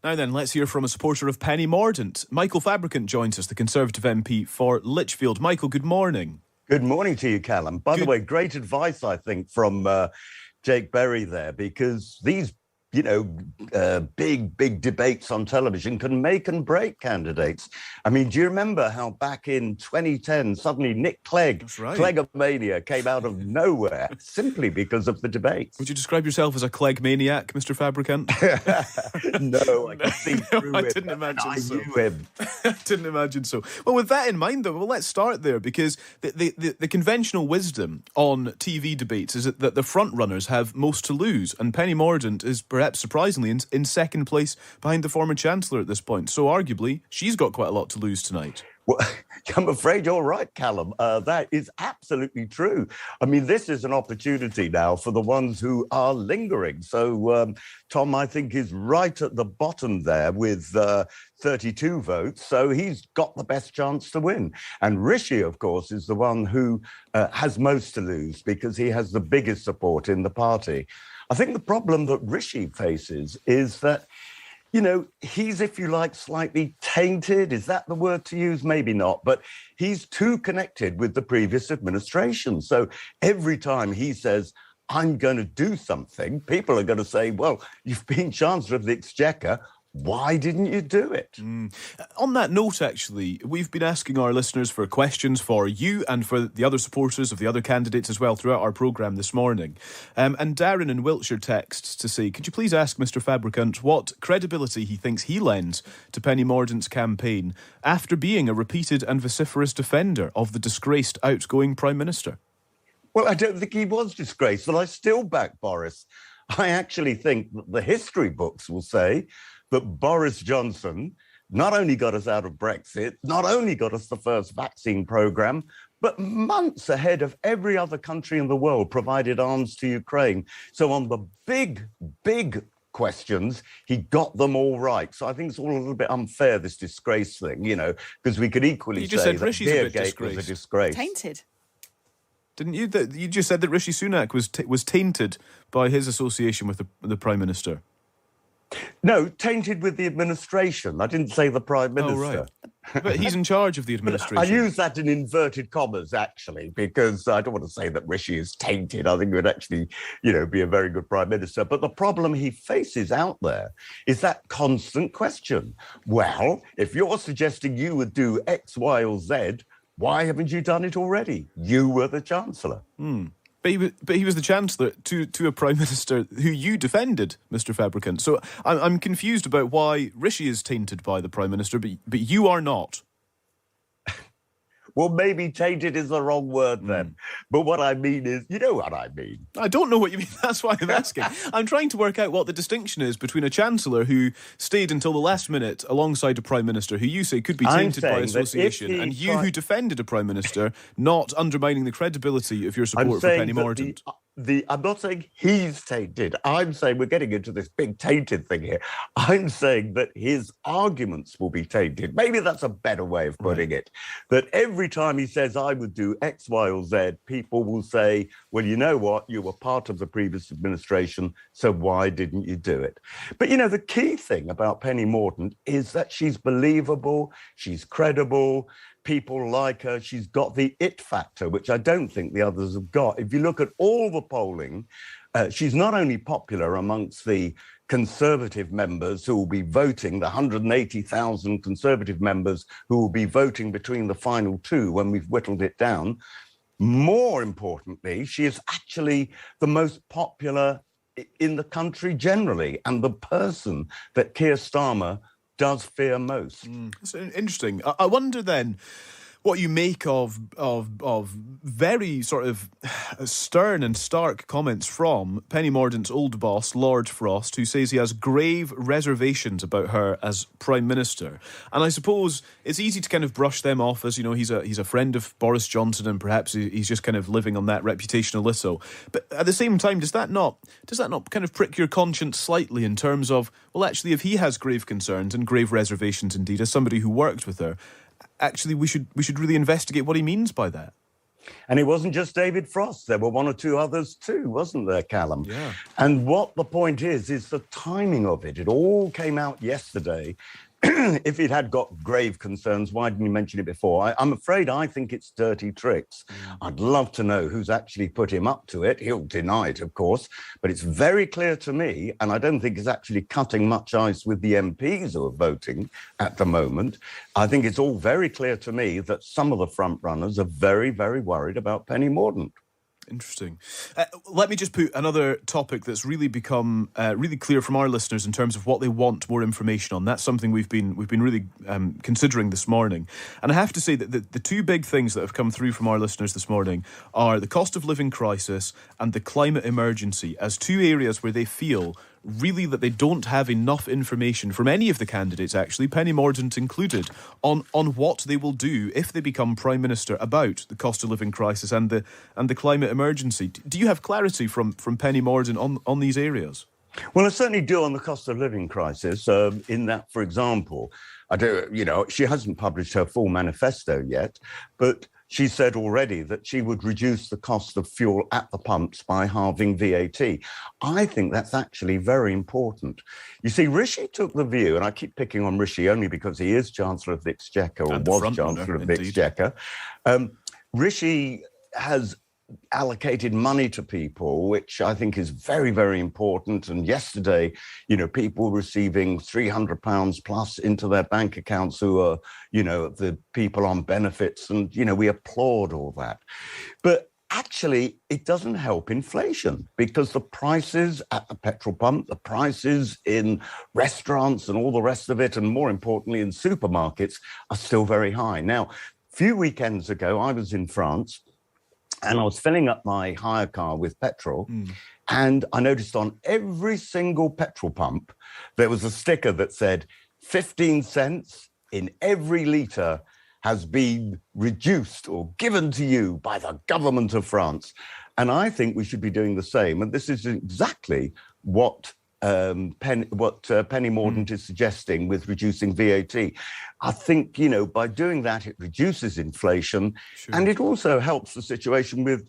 Now then, let's hear from a supporter of Penny Mordaunt. Michael Fabricant joins us, the Conservative MP for Lichfield. Michael, good morning. Good morning to you, Callum. By the way, great advice, I think, from Jake Berry there, because these, big debates on television can make and break candidates. I mean, do you remember how back in 2010, suddenly Nick Clegg, Cleggomania, came out of nowhere simply because of the debates? Would you describe yourself as a Clegg maniac, Mr. Fabricant? No, I can see through I it. didn't imagine so. I knew him. I didn't imagine so. Well, with that in mind, though, let's start there, because the conventional wisdom on TV debates is that the front runners have most to lose, and Penny Mordaunt is perhaps surprisingly in second place behind the former Chancellor at this point. So arguably, she's got quite a lot to lose tonight. Well, I'm afraid you're right, Callum. That is absolutely true. I mean, this is an opportunity now for the ones who are lingering. So Tom, I think, is right at the bottom there with 32 votes. So he's got the best chance to win. And Rishi, of course, is the one who has most to lose because he has the biggest support in the party. I think the problem that Rishi faces is that, he's, if you like, slightly tainted. Is that the word to use? Maybe not. But he's too connected with the previous administration. So every time he says, I'm going to do something, people are going to say, well, you've been Chancellor of the Exchequer. Why didn't you do it? On that note, actually, we've been asking our listeners for questions for you and for the other supporters of the other candidates as well throughout our programme this morning. And Darren in Wiltshire texts to say, could you please ask Mr. Fabricant what credibility he thinks he lends to Penny Mordaunt's campaign after being a repeated and vociferous defender of the disgraced outgoing Prime Minister? Well, I don't think he was disgraceful. I still back Boris. I actually think that the history books will say that Boris Johnson not only got us out of Brexit, not only got us the first vaccine programme, but months ahead of every other country in the world provided arms to Ukraine. So on the big questions, he got them all right. So I think it's all a little bit unfair, this disgrace thing, because we could equally say that Beergate was a disgrace. Tainted. Didn't you? You just said that Rishi Sunak was tainted by his association with the Prime Minister. No, tainted with the administration. I didn't say the Prime Minister. Oh, right. But he's in charge of the administration. I use that in inverted commas, actually, because I don't want to say that Rishi is tainted. I think he would actually, be a very good Prime Minister. But the problem he faces out there is that constant question. Well, if you're suggesting you would do X, Y, or Z, why haven't you done it already? You were the Chancellor. But he was the Chancellor to a Prime Minister who you defended, Mr. Fabricant. So I'm confused about why Rishi is tainted by the Prime Minister, but you are not. Well, maybe tainted is the wrong word then. But what I mean is, you know what I mean. I don't know what you mean. That's why I'm asking. I'm trying to work out what the distinction is between a Chancellor who stayed until the last minute alongside a Prime Minister who you say could be tainted by association, and you who defended a Prime Minister, not undermining the credibility of your support for Penny Mordaunt. I'm not saying he's tainted. I'm saying we're getting into this big tainted thing here. I'm saying that his arguments will be tainted. Maybe that's a better way of putting it. That every time he says, I would do X, Y, or Z, people will say, well, you know what? You were part of the previous administration, so why didn't you do it? But, the key thing about Penny Mordaunt is that she's believable, she's credible, people like her. She's got the it factor, which I don't think the others have got. If you look at all the polling, she's not only popular amongst the Conservative members who will be voting, the 180,000 Conservative members who will be voting between the final two when we've whittled it down. More importantly, she is actually the most popular in the country generally, and the person that Keir Starmer does fear most. That's interesting. I wonder then what you make of very sort of stern and stark comments from Penny Mordaunt's old boss, Lord Frost, who says he has grave reservations about her as Prime Minister. And I suppose it's easy to kind of brush them off as, he's a friend of Boris Johnson and perhaps he's just kind of living on that reputation a little. But at the same time, does that not kind of prick your conscience slightly in terms of, well, actually, if he has grave concerns and grave reservations indeed, as somebody who worked with her, actually, we should really investigate what he means by that? And it wasn't just David Frost. There were one or two others too, wasn't there, Callum? Yeah. And what the point is the timing of it. It all came out yesterday. If it had got grave concerns, why didn't you mention it before? I'm afraid I think it's dirty tricks. I'd love to know who's actually put him up to it. He'll deny it, of course, but it's very clear to me, and I don't think it's actually cutting much ice with the MPs who are voting at the moment. I think it's all very clear to me that some of the front runners are very, very worried about Penny Mordaunt. Interesting. Let me just put another topic that's really become really clear from our listeners in terms of what they want more information on. That's something we've been really considering this morning. And I have to say that the two big things that have come through from our listeners this morning are the cost of living crisis and the climate emergency as two areas where they feel really that they don't have enough information from any of the candidates, actually, Penny Mordaunt included, on what they will do if they become Prime Minister about the cost of living crisis and the climate emergency. Do you have clarity from Penny Mordaunt on these areas? Well, I certainly do on the cost of living crisis, in that, for example, she hasn't published her full manifesto yet, but she said already that she would reduce the cost of fuel at the pumps by halving VAT. I think that's actually very important. You see, Rishi took the view, and I keep picking on Rishi only because he is Chancellor of the Exchequer, or was Chancellor of the Exchequer. Rishi has allocated money to people, which I think is very, very important. And yesterday, people receiving £300 plus into their bank accounts who are, the people on benefits. And, we applaud all that. But actually, it doesn't help inflation because the prices at the petrol pump, the prices in restaurants and all the rest of it, and more importantly, in supermarkets, are still very high. Now, a few weekends ago, I was in France, and I was filling up my hire car with petrol, and I noticed on every single petrol pump, there was a sticker that said 15 cents in every litre has been reduced or given to you by the government of France. And I think we should be doing the same. And this is exactly what Penny Mordaunt is suggesting with reducing VAT. I think, by doing that, it reduces inflation. Sure. And it also helps the situation with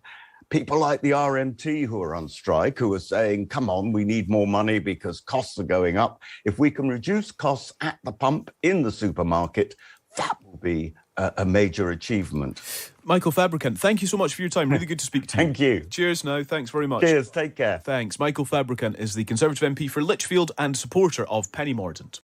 people like the RMT who are on strike, who are saying, come on, we need more money because costs are going up. If we can reduce costs at the pump in the supermarket, that will be a major achievement. Michael Fabricant, thank you so much for your time. Really good to speak to you. Thank you. Cheers now. Thanks very much. Cheers. Take care. Thanks. Michael Fabricant is the Conservative MP for Lichfield and supporter of Penny Mordaunt.